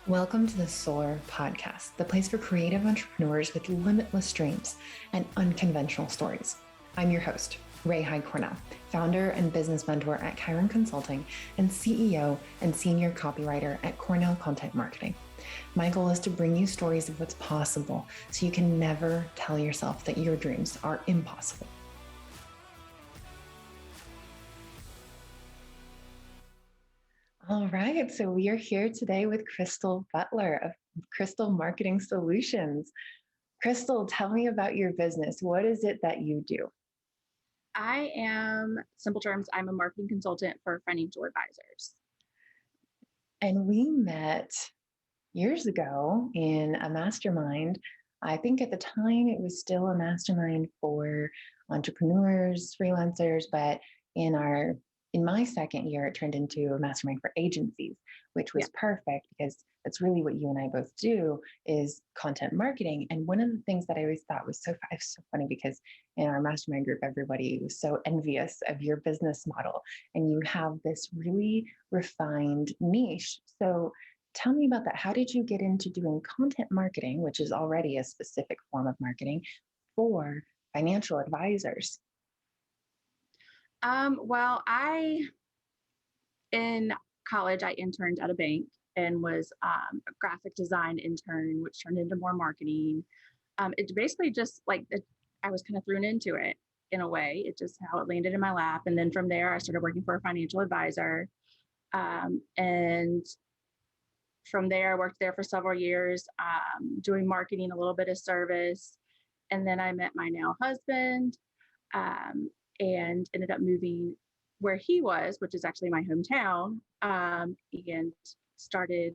Welcome to the Soar podcast, the place for creative entrepreneurs with limitless dreams and unconventional stories. I'm your host, Ray Hyde Cornell, founder and business mentor at Chiron Consulting and CEO and senior copywriter at Cornell Content Marketing. My goal is to bring you stories of what's possible so you can never tell yourself that your dreams are impossible. All right, so we are here today with Crystal Butler of Crystal Marketing Solutions. Crystal, tell me about your business. What is it that you do? I am, simple terms, I'm a marketing consultant for financial advisors. And we met years ago in a mastermind. I think at the time it was still a mastermind for entrepreneurs, freelancers, but in my second year, it turned into a mastermind for agencies, which was perfect because that's really what you and I both do is content marketing. And one of the things that I always thought was so funny because in our mastermind group, everybody was so envious of your business model and you have this really refined niche. So tell me about that. How did you get into doing content marketing, which is already a specific form of marketing for financial advisors? In college, I interned at a bank and was a graphic design intern, which turned into more marketing. It's basically just I was kind of thrown into it in a way. It's just how it landed in my lap. And then from there, I started working for a financial advisor. And from there, I worked there for several years, doing marketing, a little bit of service. And then I met my now husband. And ended up moving where he was, which is actually my hometown, and started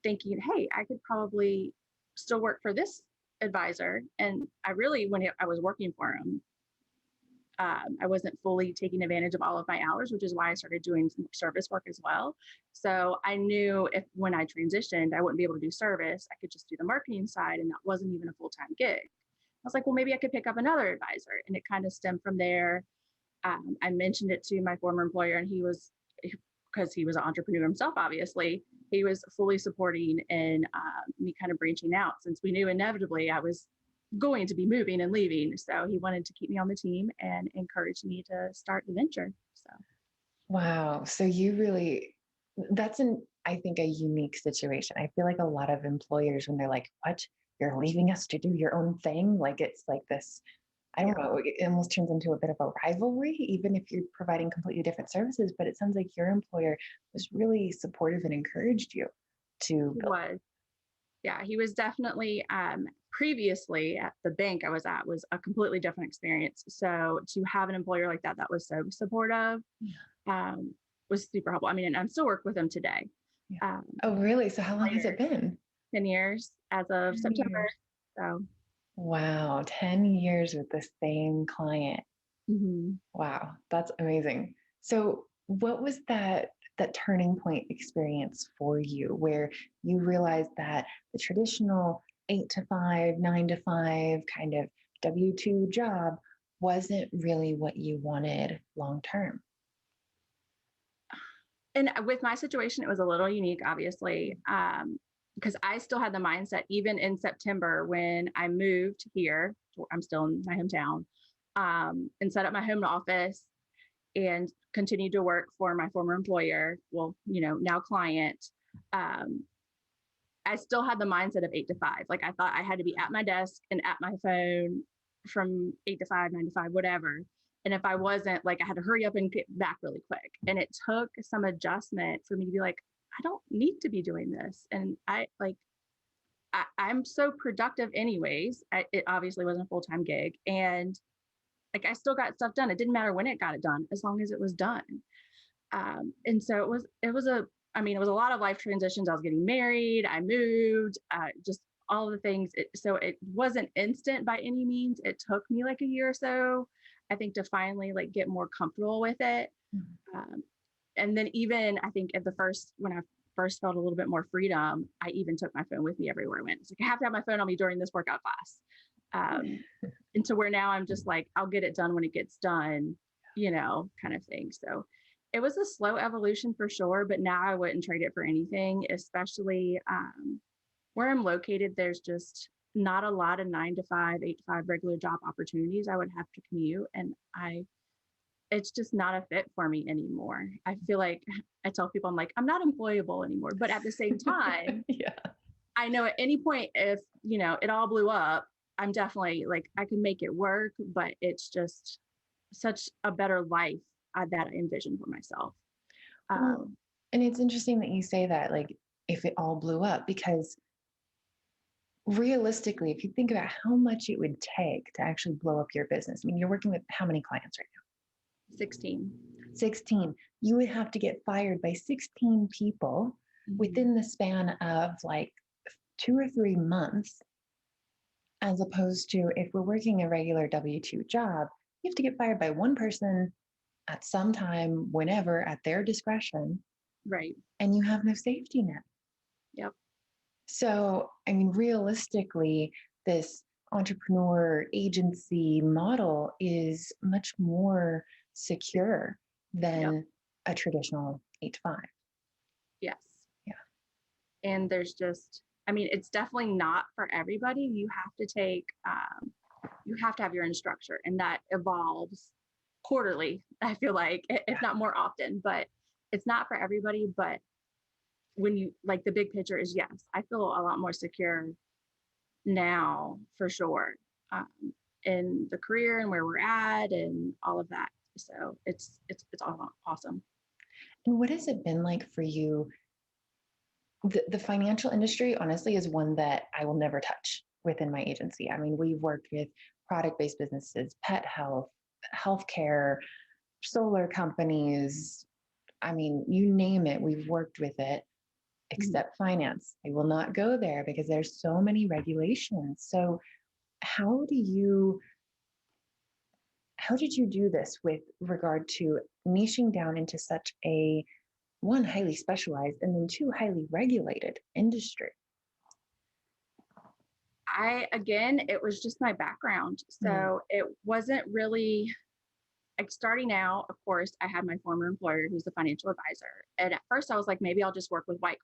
thinking, hey, I could probably still work for this advisor. And I really, when I was working for him, I wasn't fully taking advantage of all of my hours, which is why I started doing some service work as well. So I knew when I transitioned, I wouldn't be able to do service. I could just do the marketing side, and that wasn't even a full-time gig. I was like, well, maybe I could pick up another advisor. And it kind of stemmed from there. I mentioned it to my former employer, and because he was an entrepreneur himself, obviously, he was fully supporting and me kind of branching out since we knew inevitably I was going to be moving and leaving. So he wanted to keep me on the team and encouraged me to start the venture. So. Wow. So that's I think, a unique situation. I feel like a lot of employers, when they're like, what? You're leaving us to do your own thing? Like, it's like this, I don't know, it almost turns into a bit of a rivalry, even if you're providing completely different services. But it sounds like your employer was really supportive and encouraged you to build. Was. Yeah, he was definitely, previously at the bank I was at was a completely different experience. So to have an employer like that was so supportive, was super helpful. I mean, and I'm still working with him today. Yeah. Oh, really? So how long has it been? 10 years as of September. So. Wow, 10 years with the same client. Mm-hmm. Wow, that's amazing. So what was that turning point experience for you where you realized that the traditional 8 to 5, 9 to 5 kind of W-2 job wasn't really what you wanted long term? And with my situation, it was a little unique, obviously, because I still had the mindset, even in September when I moved here, I'm still in my hometown, and set up my home office and continued to work for my former employer, well, now client. I still had the mindset of 8 to 5. Like I thought I had to be at my desk and at my phone from 8 to 5, 9 to 5, whatever. And if I wasn't, like I had to hurry up and get back really quick. And it took some adjustment for me to be like, I don't need to be doing this. And I'm so productive anyways. It obviously wasn't a full-time gig. And I still got stuff done. It didn't matter when it got it done, as long as it was done. And so it was a lot of life transitions. I was getting married, I moved, just all the things. So it wasn't instant by any means. It took me like a year or so, I think, to finally get more comfortable with it. Mm-hmm. And then even I think when I first felt a little bit more freedom, I even took my phone with me everywhere I went. It's like, I have to have my phone on me during this workout class. And to where now I'm just like, I'll get it done when it gets done, kind of thing. So It was a slow evolution for sure, but now I wouldn't trade it for anything, especially where I'm located. There's just not a lot of 9 to 5, 8 to 5 regular job opportunities. I would have to commute, and it's just not a fit for me anymore. I feel like I tell people I'm like, I'm not employable anymore. But at the same time, Yeah. I know at any point if, it all blew up, I'm definitely like, I can make it work, but it's just such a better life that I envision for myself. Well, Um, and it's interesting that you say that, like, if it all blew up, because realistically, if you think about how much it would take to actually blow up your business, I mean, you're working with how many clients right 16. now? 16. You would have to get fired by 16 people Mhm. within the span of like 2 or 3 months, as opposed to if we're working a regular W-2 job, you have to get fired by one person at some time, whenever, at their discretion, Right. and you have no safety net. Yep. So, I mean, realistically, this entrepreneur agency model is much more secure Yep. than a traditional 8 to 5. Yes. Yeah. And there's just, I mean, it's definitely not for everybody. You have to have your own structure, and that evolves quarterly, I feel like, if Yeah. not more often, but it's not for everybody. But when you like, the big picture is yes, I feel a lot more secure now for sure, um, in the career and where we're at and all of that. So it's all awesome. And what has it been like for you? The financial industry, honestly, is one that I will never touch within my agency. I mean, we've worked with product based businesses, pet health, healthcare, solar companies. I mean, you name it, we've worked with it, Mhm. except finance. I will not go there because there's so many regulations. So, how do you how did you do this with regard to niching down into such a, one, highly specialized, and then two, highly regulated industry? Again, it was just my background. Mm, So it wasn't really like starting out. Of course, I had my former employer who's a financial advisor. And at first I was like, maybe I'll just work with white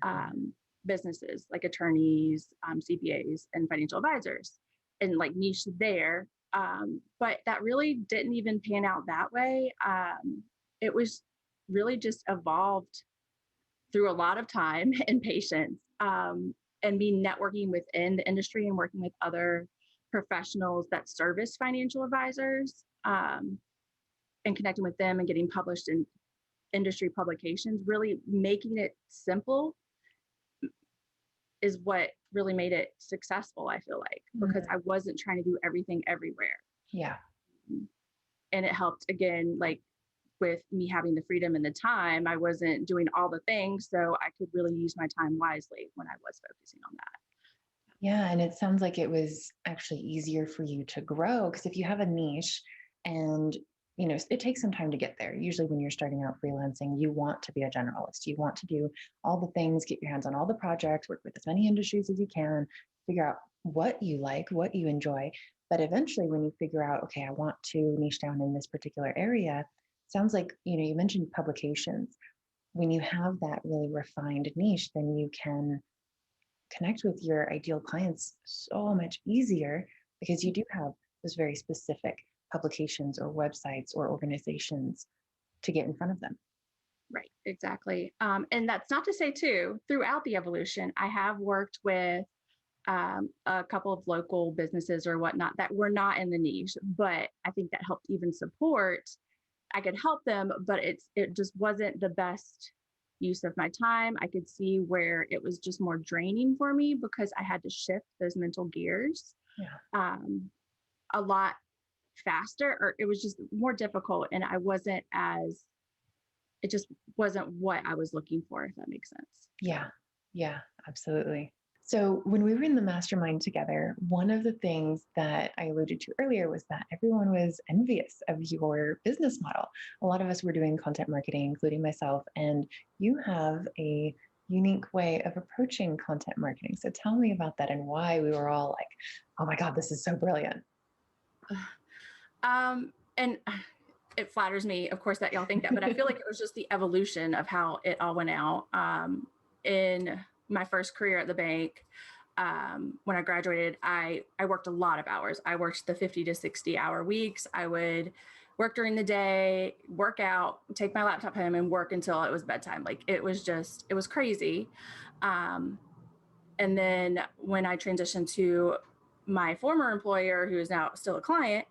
collar mhm. businesses like attorneys, CPAs, and financial advisors, and like niche there. But that really didn't even pan out that way. It was really just evolved through a lot of time and patience, and me networking within the industry and working with other professionals that service financial advisors, and connecting with them and getting published in industry publications, really making it simple is what really made it successful, I feel like, because Mm, I wasn't trying to do everything everywhere. yeah. And it helped again, like with me having the freedom and the time, I wasn't doing all the things. So I could really use my time wisely when I was focusing on that. Yeah, and it sounds like it was actually easier for you to grow, because if you have a niche and it takes some time to get there. Usually when you're starting out freelancing, you want to be a generalist. You want to do all the things, get your hands on all the projects, work with as many industries as you can, figure out what you like, what you enjoy. But eventually when you figure out, okay, I want to niche down in this particular area, sounds like, you mentioned publications. When you have that really refined niche, then you can connect with your ideal clients so much easier, because you do have those very specific publications or websites or organizations to get in front of them. Right, exactly. And that's not to say, too, throughout the evolution, I have worked with a couple of local businesses or whatnot that were not in the niche, but I think that helped even support. I could help them, but it just wasn't the best use of my time. I could see where it was just more draining for me because I had to shift those mental gears Yeah. um, a lot faster, or it was just more difficult, and it just wasn't what I was looking for, if that makes sense. Yeah. Yeah, absolutely. So when we were in the mastermind together, one of the things that I alluded to earlier was that everyone was envious of your business model. A lot of us were doing content marketing, including myself, and you have a unique way of approaching content marketing. So tell me about that and why we were all like, oh my God, this is so brilliant. And it flatters me, of course, that y'all think that, but I feel like it was just the evolution of how it all went out. In my first career at the bank, when I graduated, I worked a lot of hours. I worked the 50 to 60 hour weeks. I would work during the day, work out, take my laptop home and work until it was bedtime. Like it was crazy. Um, and then when I transitioned to my former employer, who is now still a client,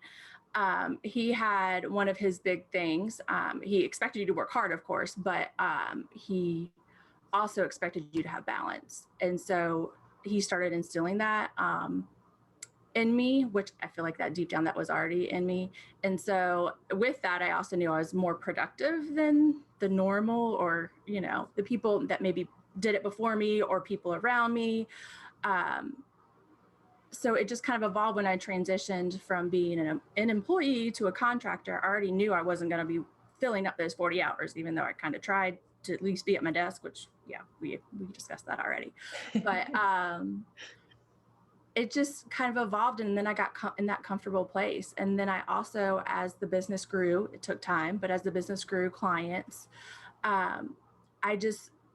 he had one of his big things. He expected you to work hard, of course, but he also expected you to have balance. And so he started instilling that in me, which I feel like that deep down that was already in me. And so with that, I also knew I was more productive than the normal, or, you know, the people that maybe did it before me or people around me. Um, so it just kind of evolved when I transitioned from being an employee to a contractor. I already knew I wasn't going to be filling up those 40 hours, even though I kind of tried to at least be at my desk, which, yeah, we discussed that already. But it just kind of evolved, and then I got in that comfortable place. And then I also, as the business grew, it took time, but as the business grew, clients, um, I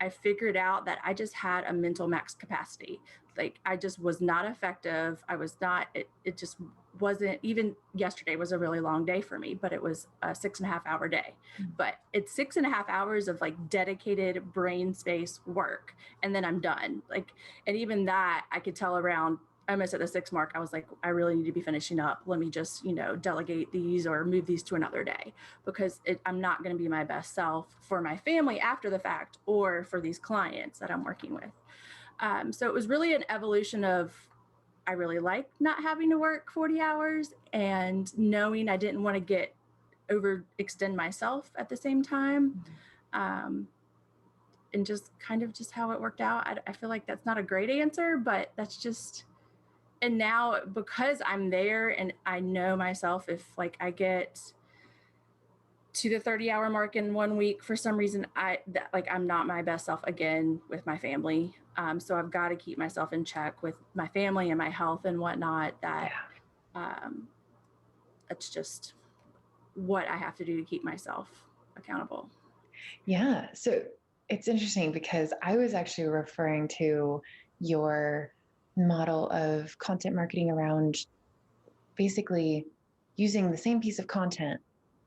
figured out that I just had a mental max capacity. Like I just was not effective. I was not, it just wasn't. Even yesterday was a really long day for me, but it was a 6.5 hour day. But it's 6.5 hours of like dedicated brain space work. And then I'm done. Like, and even that I could tell around almost at the 6 mark, I was like, I really need to be finishing up. Let me just, you know, delegate these or move these to another day, because I'm not going to be my best self for my family after the fact or for these clients that I'm working with. So it was really an evolution of, I really like not having to work 40 hours and knowing I didn't want to overextend myself at the same time. And just kind of just how it worked out. I feel like that's not a great answer, but that's just, and now because I'm there and I know myself, if like I get to the 30-hour mark in 1 week, for some reason, I'm not my best self again with my family. So I've got to keep myself in check with my family and my health and whatnot. That's just what I have to do to keep myself accountable. Yeah. So it's interesting because I was actually referring to your model of content marketing around basically using the same piece of content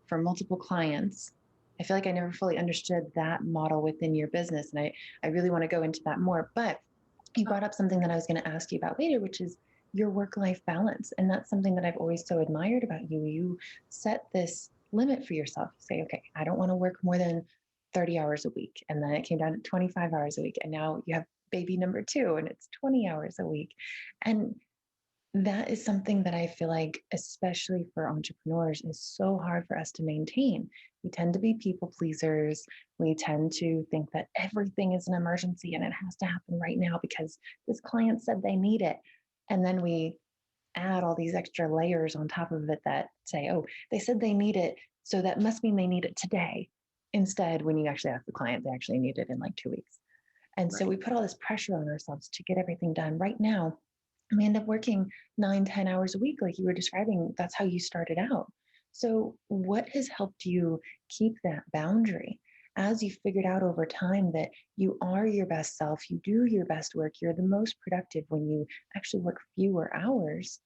for multiple clients. I feel like I never fully understood that model within your business. And I really want to go into that more. But you brought up something that I was going to ask you about later, which is your work-life balance. And that's something that I've always so admired about you. You set this limit for yourself. You say, okay, I don't want to work more than 30 hours a week. And then it came down to 25 hours a week. And now you have baby number 2 and it's 20 hours a week. And that is something that I feel like, especially for entrepreneurs, is so hard for us to maintain. We tend to be people pleasers. We tend to think that everything is an emergency and it has to happen right now because this client said they need it. And then we add all these extra layers on top of it that say, oh, they said they need it, so that must mean they need it today. Instead, when you actually ask the client, they actually need it in like 2 weeks. And so we put all this pressure on ourselves to get everything done right now. We end up working 9, 10 hours a week, like you were describing. That's how you started out. So what has helped you keep that boundary as you figured out over time that you are your best self, you do your best work, you're the most productive when you actually work fewer hours?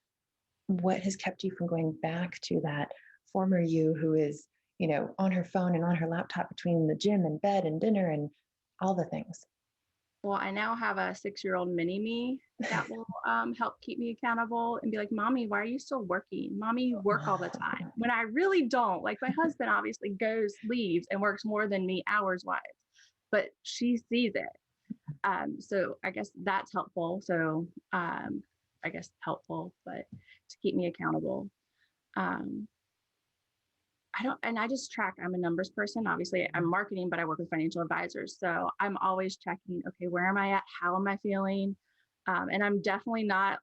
What has kept you from going back to that former you who is, on her phone and on her laptop between the gym and bed and dinner and all the things? Well, I now have a 6-year-old mini me that will help keep me accountable and be like, Mommy, why are you still working? Mommy, you work all the time. When I really don't. Like my husband obviously leaves and works more than me hours wise, but she sees it. So I guess that's helpful. So I guess helpful, but to keep me accountable. Um, I just track. I'm a numbers person. Obviously, I'm marketing, but I work with financial advisors. So I'm always checking, okay, where am I at? How am I feeling? And I'm definitely not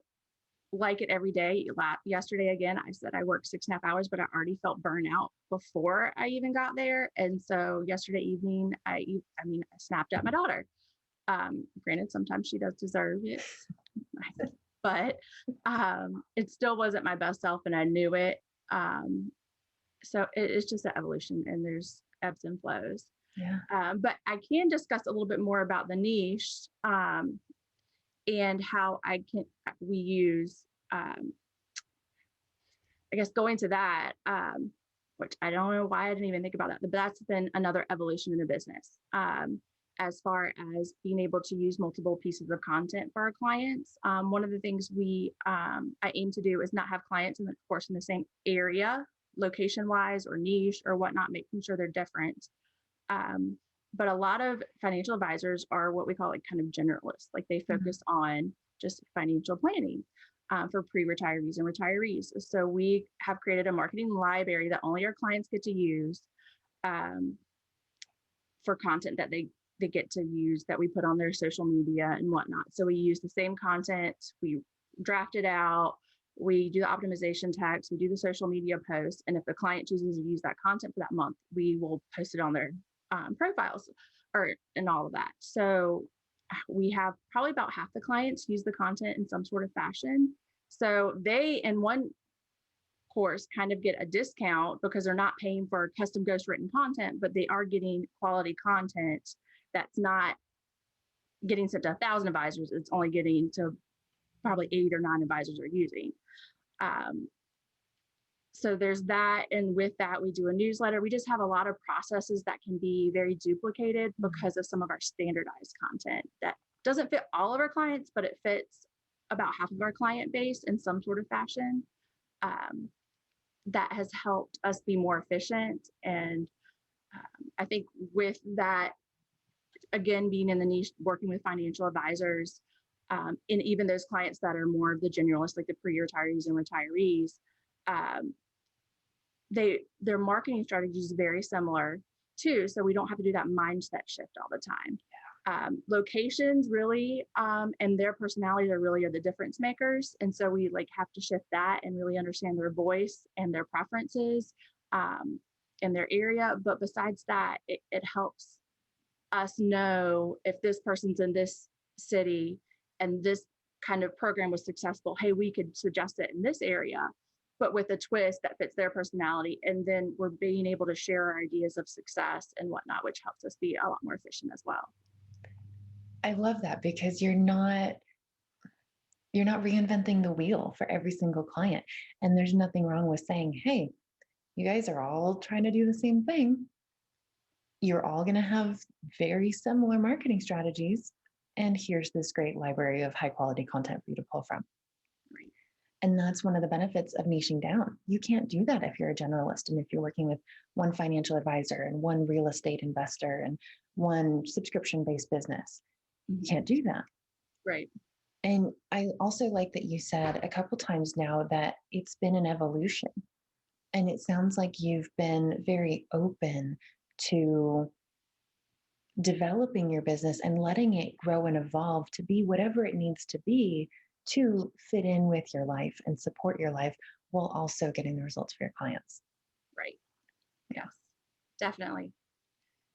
like it every day. Yesterday, again, I said I worked 6.5 hours, but I already felt burnout before I even got there. And so yesterday evening, I snapped at my daughter. Granted, sometimes she does deserve it, but it still wasn't my best self, and I knew it. So it's just an evolution, and there's ebbs and flows. Yeah. But I can discuss a little bit more about the niche, and how we use, I guess, going to that, which I don't know why I didn't even think about that, but that's been another evolution in the business. As far as being able to use multiple pieces of content for our clients. One of the things I aim to do is not have clients in the same area, location wise or niche or whatnot, making sure they're different. But a lot of financial advisors are what we call like kind of generalists, like they focus on just financial planning. For pre-retirees and retirees. So we have created a marketing library that only our clients get to use, for content that they get to use, that we put on their social media and whatnot. So we use the same content, we draft it out, we do the optimization tags, we do the social media posts, and if the client chooses to use that content for that month, we will post it on their profiles and all of that. So we have probably about half the clients use the content in some sort of fashion. So they, in one course, kind of get a discount because they're not paying for custom ghostwritten content, but they are getting quality content that's not getting sent to 1,000 advisors. It's only getting to probably 8 or 9 advisors are using. So there's that. And with that, we do a newsletter. We just have a lot of processes that can be very duplicated because of some of our standardized content that doesn't fit all of our clients, but it fits about half of our client base in some sort of fashion. That has helped us be more efficient. And I think with that, again, being in the niche, working with financial advisors, and even those clients that are more of the generalists, like the pre-retirees and retirees, their marketing strategy is very similar too. So we don't have to do that mindset shift all the time. Locations really, and their personalities are the difference makers. And so we have to shift that and really understand their voice and their preferences, in their area. But besides that, it helps us know if this person's in this city and this kind of program was successful, hey, we could suggest it in this area, but with a twist that fits their personality. And then we're being able to share our ideas of success and whatnot, which helps us be a lot more efficient as well. I love that, because you're not reinventing the wheel for every single client. And there's nothing wrong with saying, hey, you guys are all trying to do the same thing. You're all going to have very similar marketing strategies. And here's this great library of high quality content for you to pull from. Right. And that's one of the benefits of niching down. You can't do that if you're a generalist and if you're working with one financial advisor and one real estate investor and one subscription-based business. You can't do that. Right. And I also like that you said a couple times now that it's been an evolution. And it sounds like you've been very open to developing your business and letting it grow and evolve to be whatever it needs to be to fit in with your life and support your life while also getting the results for your clients. Right. Yes, definitely.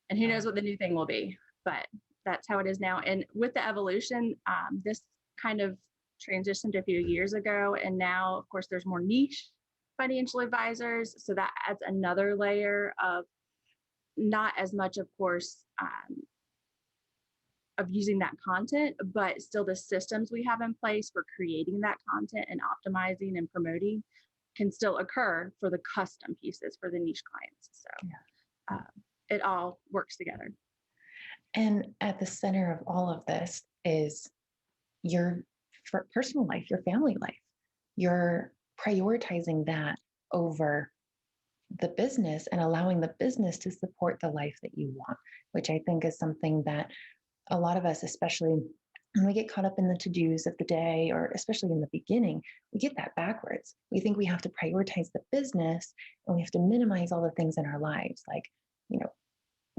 And who knows what the new thing will be, but that's how it is now. And with the evolution, this kind of transitioned a few years ago. And now, of course, there's more niche financial advisors. So that adds another layer of not as much, of course, of using that content, but still the systems we have in place for creating that content and optimizing and promoting can still occur for the custom pieces for the niche clients. So it all works together. And at the center of all of this is your personal life, your family life. You're prioritizing that over the business and allowing the business to support the life that you want, which I think is something that a lot of us, especially when we get caught up in the to-dos of the day, or especially in the beginning, we get that backwards. We think we have to prioritize the business and we have to minimize all the things in our lives, like,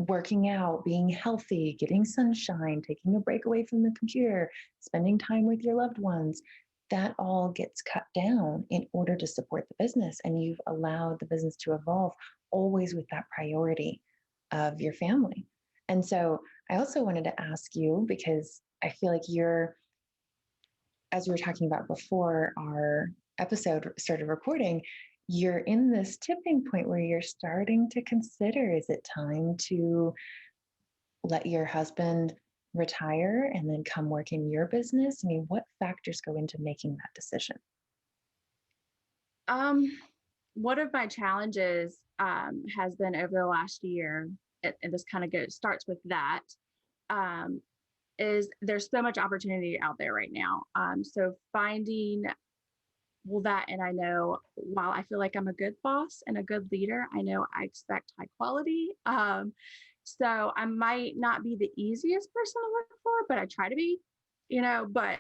working out, being healthy, getting sunshine, taking a break away from the computer, spending time with your loved ones. That all gets cut down in order to support the business. And you've allowed the business to evolve always with that priority of your family. And so I also wanted to ask you, because I feel like as we were talking about before our episode started recording, you're in this tipping point where you're starting to consider, is it time to let your husband retire and then come work in your business? I mean, what factors go into making that decision? Um, one of my challenges has been over the last year, and this kind of goes starts with that. Um, is there's so much opportunity out there right now. So finding well that, and I know while I feel like I'm a good boss and a good leader, I know I expect high quality. So I might not be the easiest person to work for, but I try to be, but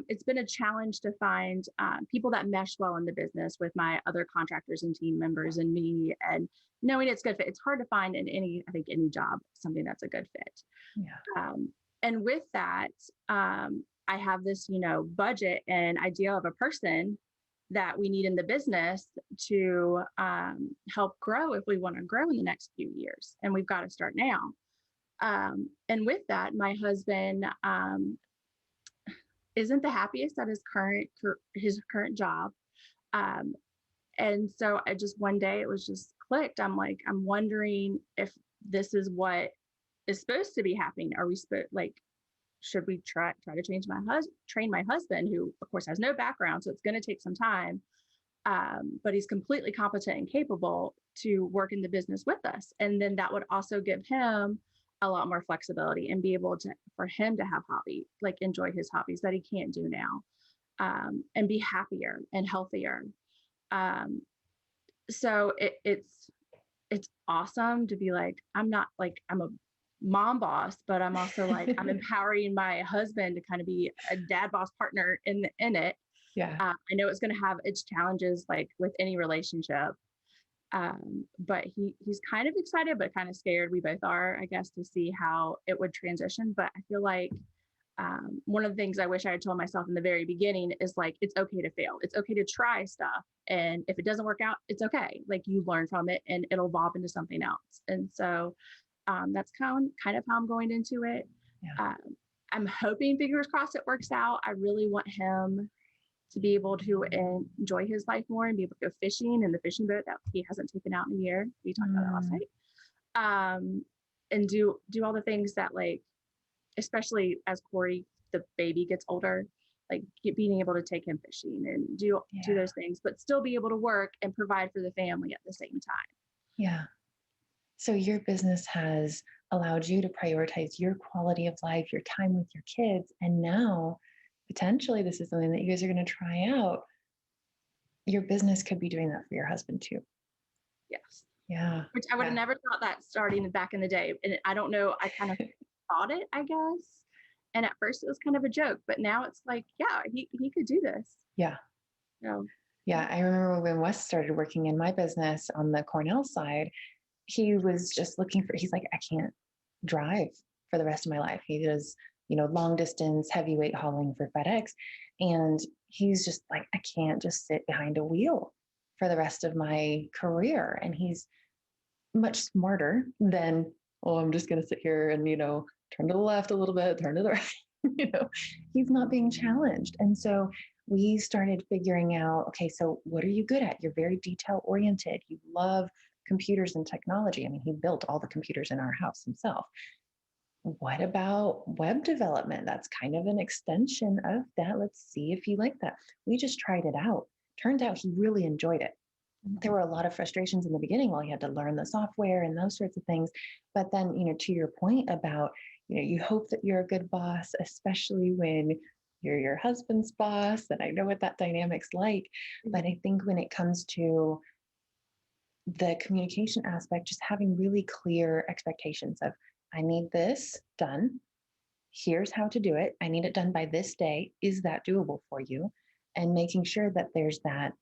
it's been a challenge to find people that mesh well in the business with my other contractors and team members and me, and knowing it's good fit. It's hard to find in I think any job, something that's a good fit. Yeah. And with that, I have this, budget and idea of a person that we need in the business to help grow if we want to grow in the next few years. And we've got to start now. And with that, my husband isn't the happiest at his current job. Um, and so I just one day it was just clicked. I'm like, I'm wondering if this is what is supposed to be happening. Are we should we try to train my husband, who of course has no background, so it's going to take some time, but he's completely competent and capable to work in the business with us, and then that would also give him a lot more flexibility and be able to for him to have enjoy his hobbies that he can't do now, and be happier and healthier. um, so it's awesome to be like, I'm not like I'm a mom boss, but I'm also like I'm empowering my husband to kind of be a dad boss partner in it. Yeah. I know it's going to have its challenges like with any relationship, but he's kind of excited but kind of scared. We both are, I guess, to see how it would transition. But I feel like one of the things I wish I had told myself in the very beginning is like, it's okay to fail. It's okay to try stuff. And if it doesn't work out, it's okay. Like you learn from it and it'll evolve into something else. And so that's kind of how I'm going into it. Yeah. I'm hoping, fingers crossed, it works out. I really want him to be able to enjoy his life more and be able to go fishing in the fishing boat that he hasn't taken out in a year. We talked about that last night. And do all the things that, like, especially as Corey, the baby, gets older, like being able to take him fishing and do those things, but still be able to work and provide for the family at the same time. Yeah. So your business has allowed you to prioritize your quality of life, your time with your kids. And now potentially this is something that you guys are going to try out. Your business could be doing that for your husband too. Yes. Yeah. Which I would have never thought that starting back in the day. And I don't know, I kind of thought it, I guess. And at first it was kind of a joke, but now it's like, yeah, he could do this. Yeah. So, yeah. I remember when Wes started working in my business on the Cornell side, he was just he's like, I can't drive for the rest of my life. He does, long distance, heavyweight hauling for FedEx. And he's just like, I can't just sit behind a wheel for the rest of my career. And he's much smarter than, oh, I'm just going to sit here and, turn to the left a little bit, turn to the right. He's not being challenged. And so we started figuring out, okay, so what are you good at? You're very detail oriented. You love computers and technology. I mean, he built all the computers in our house himself. What about web development? That's kind of an extension of that. Let's see if you like that. We just tried it out. Turned out he really enjoyed it. There were a lot of frustrations in the beginning while he had to learn the software and those sorts of things. But then, to your point about, you hope that you're a good boss, especially when you're your husband's boss. And I know what that dynamic's like. But I think when it comes to the communication aspect, just having really clear expectations of, I need this done. Here's how to do it. I need it done by this day. Is that doable for you? And making sure that there's that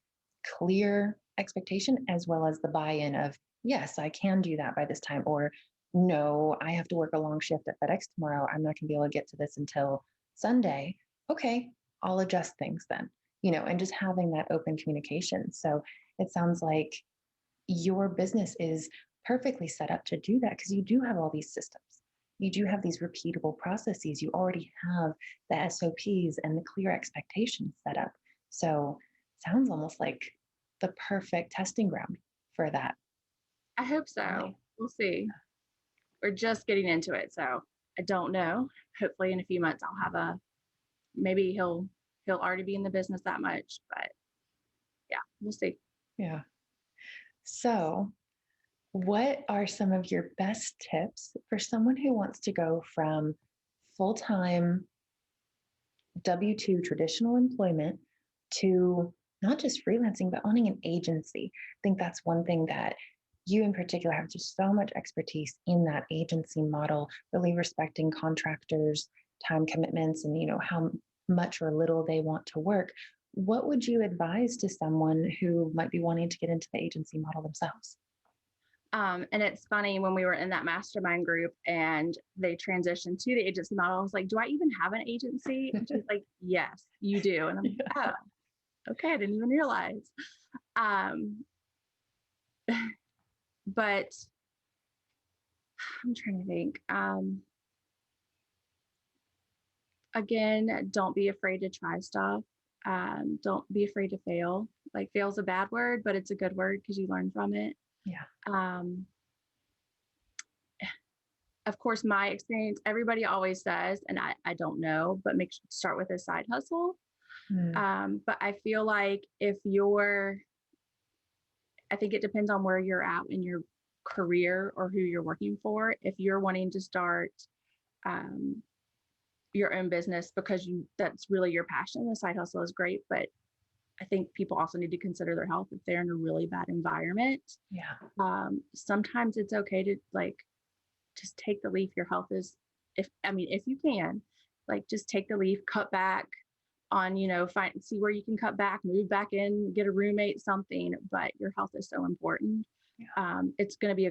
clear expectation as well as the buy-in of, yes, I can do that by this time, or no, I have to work a long shift at FedEx tomorrow. I'm not going to be able to get to this until Sunday. Okay, I'll adjust things then, and just having that open communication. So it sounds like your business is perfectly set up to do that because you do have all these systems. You do have these repeatable processes. You already have the SOPs and the clear expectations set up. So sounds almost like the perfect testing ground for that. I hope so. Really. We'll see. We're just getting into it, so I don't know. Hopefully in a few months I'll have maybe he'll already be in the business that much, but yeah, we'll see. Yeah. So, what are some of your best tips for someone who wants to go from full-time W-2 traditional employment to not just freelancing, but owning an agency? I think that's one thing that you in particular have just so much expertise in that agency model, really respecting contractors' time commitments and how much or little they want to work. What would you advise to someone who might be wanting to get into the agency model themselves? And it's funny when we were in that mastermind group and they transitioned to the agency model. I was like, do I even have an agency? And she's like, yes, you do. And I'm like, Yeah. oh, okay. I didn't even realize. Um, but I'm trying to think. Again, don't be afraid to try stuff. Don't be afraid to fail. Like fail's a bad word, but it's a good word because you learn from it. Yeah. Um, of course, my experience, everybody always says, and I don't know, but start with a side hustle. Mm, But I feel like I think it depends on where you're at in your career or who you're working for. If you're wanting to start um, your own business because that's really your passion, the side hustle is great. But I think people also need to consider their health if they're in a really bad environment. yeah. Sometimes it's okay to just take the leaf. Your health is, if you can, just take the leaf, cut back on, see where you can cut back, move back in, get a roommate, something, but your health is so important. Yeah. It's going to be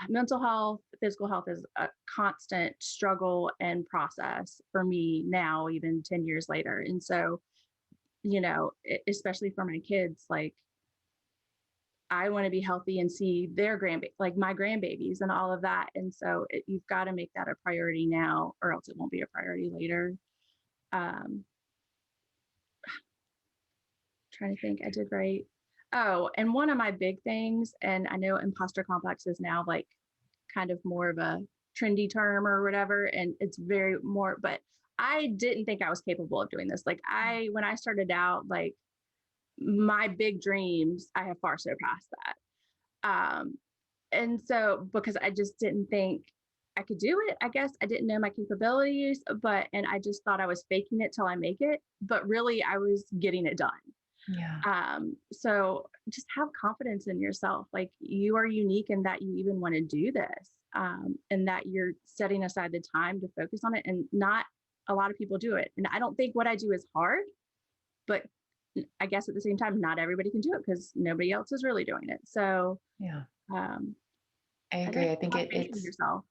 mental health, physical health is a constant struggle and process for me now, even 10 years later. And so, especially for my kids, I want to be healthy and see their my grandbabies and all of that. And so you've got to make that a priority now, or else it won't be a priority later. Um, Trying to think, I did right. Oh, and one of my big things, and I know imposter complex is now kind of more of a trendy term or whatever, and it's very more, but I didn't think I was capable of doing this. When I started out, my big dreams, I have far surpassed that. And so because I just didn't think I could do it, I guess I didn't know my capabilities, and I just thought I was faking it till I make it, but really I was getting it done. Yeah. So just have confidence in yourself. Like you are unique in that you even want to do this, and that you're setting aside the time to focus on it. And not a lot of people do it. And I don't think what I do is hard, but I guess at the same time, not everybody can do it because nobody else is really doing it. So, Yeah. um, I I agree. think I think have faith in it's, yourself.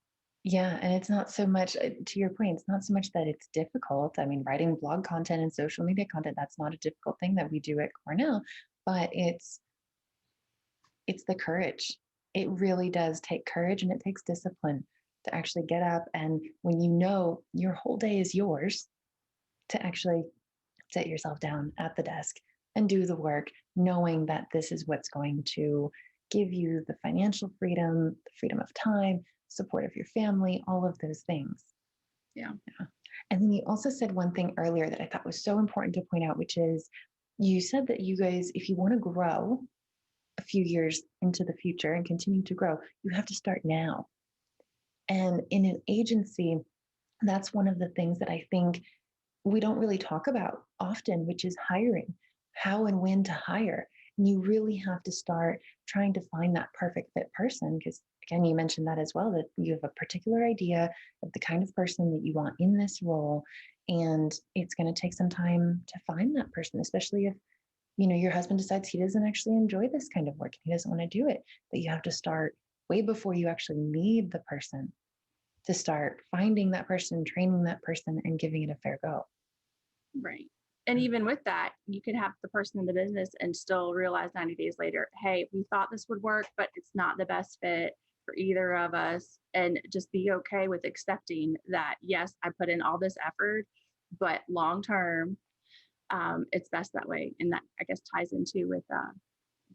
yeah. And it's not so much, to your point, it's not so much that it's difficult. I mean, writing blog content and social media content, that's not a difficult thing that we do at Cornell, but it's the courage. It really does take courage and it takes discipline to actually get up. And when your whole day is yours, to actually sit yourself down at the desk and do the work, knowing that this is what's going to give you the financial freedom, the freedom of time, support of your family, all of those things. Yeah. Yeah. And then you also said one thing earlier that I thought was so important to point out, which is you said that you guys, if you want to grow a few years into the future and continue to grow, you have to start now. And in an agency, that's one of the things that I think we don't really talk about often, which is hiring, how and when to hire. And you really have to start trying to find that perfect fit person. Because again, you mentioned that as well, that you have a particular idea of the kind of person that you want in this role. And it's going to take some time to find that person, especially if your husband decides he doesn't actually enjoy this kind of work and he doesn't want to do it. But you have to start way before you actually need the person to start finding that person, training that person, and giving it a fair go. Right. And even with that, you could have the person in the business and still realize 90 days later, hey, we thought this would work, but it's not the best fit for either of us. And just be okay with accepting that, yes, I put in all this effort, but long term, it's best that way. And that I guess ties into with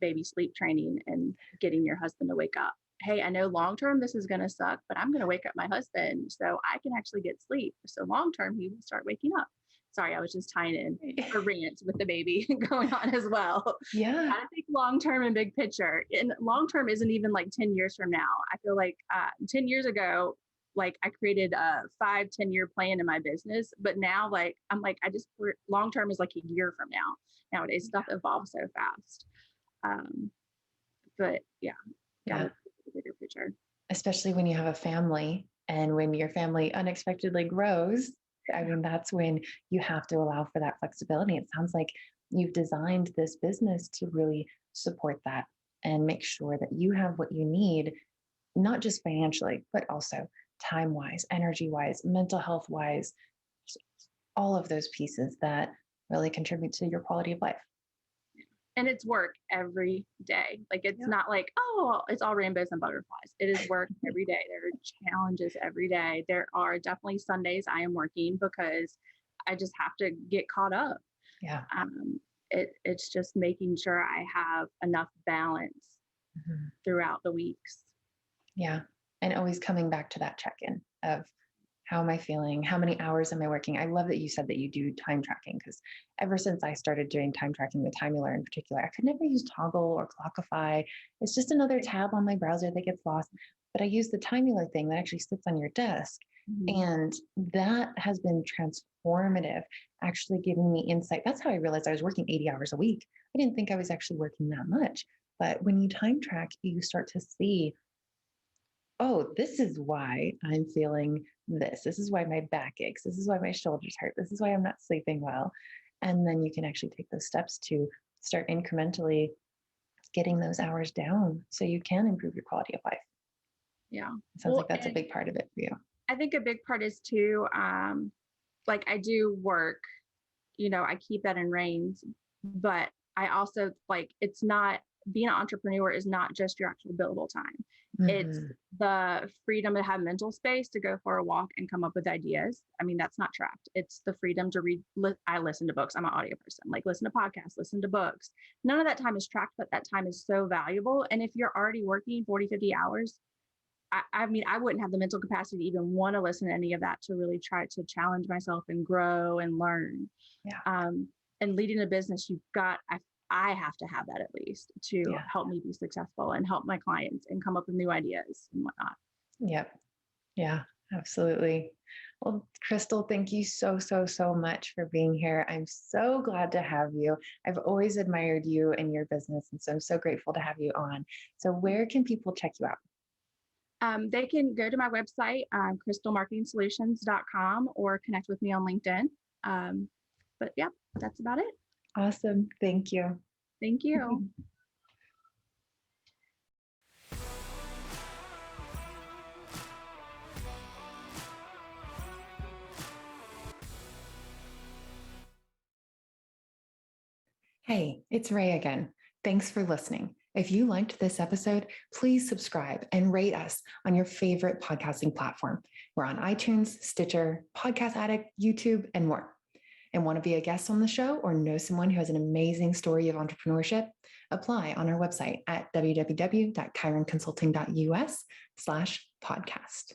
baby sleep training and getting your husband to wake up. Hey, I know long term this is going to suck, but I'm going to wake up my husband so I can actually get sleep. So long term, he will start waking up. Sorry, I was just tying in a rant with the baby going on as well. Yeah. I think long term and big picture. And long term isn't even like 10 years from now. I feel like 10 years ago, like I created a 5-10 year plan in my business, but now like I'm like, long term is like a year from now. Nowadays, stuff evolves so fast. But yeah, Yeah. gotta the bigger picture. Especially when you have a family and when your family unexpectedly grows. I mean, that's when you have to allow for that flexibility. It sounds like you've designed this business to really support that and make sure that you have what you need, not just financially, but also time wise, energy wise, mental health wise, all of those pieces that really contribute to your quality of life. And it's work every day. Like it's not like, oh, it's all rainbows and butterflies. It is work every day. There are challenges every day. There are definitely Sundays I am working because I just have to get caught up. Yeah. It's just making sure I have enough balance throughout the weeks. Yeah. And always coming back to that check-in of how am I feeling? How many hours am I working? I love that you said that you do time tracking because ever since I started doing time tracking with Timular in particular, I could never use Toggle or Clockify. It's just another tab on my browser that gets lost. But I use the Timular thing that actually sits on your desk. And that has been transformative, actually giving me insight. That's how I realized I was working 80 hours a week. I didn't think I was actually working that much. But when you time track, you start to see, oh, this is why I'm feeling this. This is why my back aches. This is why my shoulders hurt. This is why I'm not sleeping well. And then you can actually take those steps to start incrementally getting those hours down so you can improve your quality of life. Yeah. It sounds like that's a big part of it for you. I think a big part is too, like I do work, I keep that in reins, but I also like, it's not, being an entrepreneur is not just your actual billable time. It's the freedom to have mental space to go for a walk and come up with ideas. I mean, that's not tracked. It's the freedom to read. I listen to books. I'm an audio person, like listen to podcasts, listen to books. None of that time is tracked, but that time is so valuable. And if you're already working 40, 50 hours, I mean, I wouldn't have the mental capacity to even want to listen to any of that to really try to challenge myself and grow and learn. Yeah. And leading a business, I have to have that at least to help me be successful and help my clients and come up with new ideas and whatnot. Yep. Yeah, absolutely. Well, Crystal, thank you so, so, so much for being here. I'm so glad to have you. I've always admired you and your business, and so I'm so grateful to have you on. So where can people check you out? They can go to my website, crystalmarketingsolutions.com, or connect with me on LinkedIn. But yeah, that's about it. Awesome. Thank you. Thank you. Hey, it's Ray again. Thanks for listening. If you liked this episode, please subscribe and rate us on your favorite podcasting platform. We're on iTunes, Stitcher, Podcast Addict, YouTube, and more. And want to be a guest on the show or know someone who has an amazing story of entrepreneurship? Apply on our website at www.chironconsulting.us/podcast.